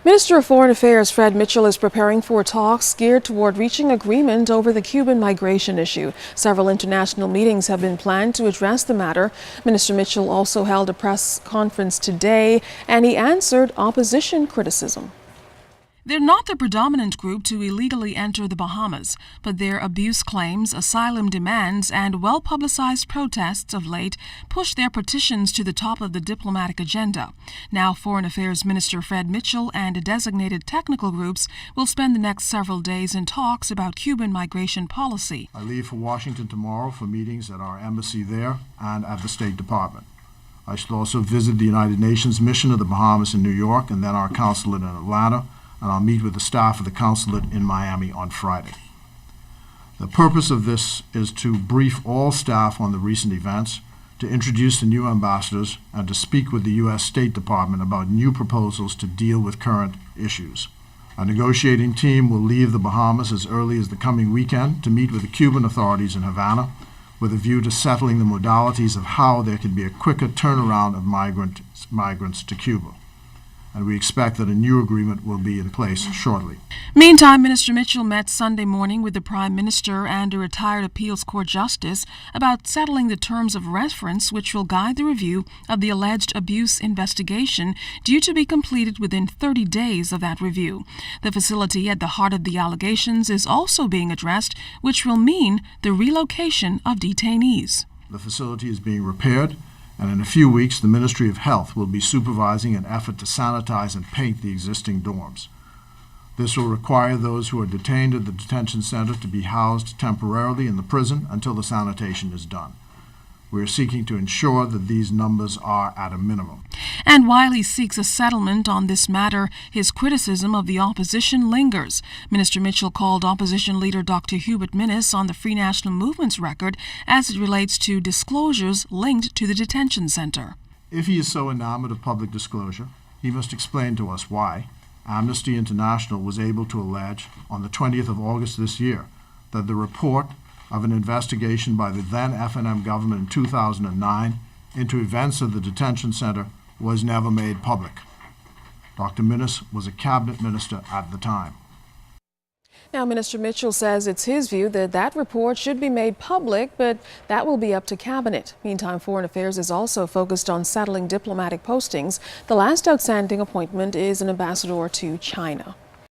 Minister of Foreign Affairs Fred Mitchell is preparing for talks geared toward reaching agreement over the Cuban migration issue. Several international meetings have been planned to address the matter. Minister Mitchell also held a press conference today, and he answered opposition criticism. They're not the predominant group to illegally enter the Bahamas, but their abuse claims, asylum demands, and well-publicized protests of late pushed their petitions to the top of the diplomatic agenda. Now, Foreign Affairs Minister Fred Mitchell and designated technical groups will spend the next several days in talks about Cuban migration policy. I leave for Washington tomorrow for meetings at our embassy there and at the State Department. I shall also visit the United Nations mission to the Bahamas in New York and then our consulate in Atlanta, and I'll meet with the staff of the consulate in Miami on Friday. The purpose of this is to brief all staff on the recent events, to introduce the new ambassadors, and to speak with the U.S. State Department about new proposals to deal with current issues. A negotiating team will leave the Bahamas as early as the coming weekend to meet with the Cuban authorities in Havana with a view to settling the modalities of how there can be a quicker turnaround of migrants to Cuba. And we expect that a new agreement will be in place shortly. Meantime, Minister Mitchell met Sunday morning with the Prime Minister and a retired appeals court justice about settling the terms of reference which will guide the review of the alleged abuse investigation due to be completed within 30 days of that review. The facility at the heart of the allegations is also being addressed, which will mean the relocation of detainees. The facility is being repaired, and in a few weeks, the Ministry of Health will be supervising an effort to sanitize and paint the existing dorms. This will require those who are detained at the detention center to be housed temporarily in the prison until the sanitation is done. We are seeking to ensure that these numbers are at a minimum. And while he seeks a settlement on this matter, his criticism of the opposition lingers. Minister Mitchell called opposition leader Dr. Hubert Minnis on the Free National Movement's record as it relates to disclosures linked to the detention center. If he is so enamored of public disclosure, he must explain to us why Amnesty International was able to allege on the 20th of August this year that the report of an investigation by the then FNM government in 2009 into events at the detention center was never made public. Dr. Minnis was a cabinet minister at the time. Now, Minister Mitchell says it's his view that that report should be made public, but that will be up to cabinet. Meantime, Foreign Affairs is also focused on settling diplomatic postings. The last outstanding appointment is an ambassador to China.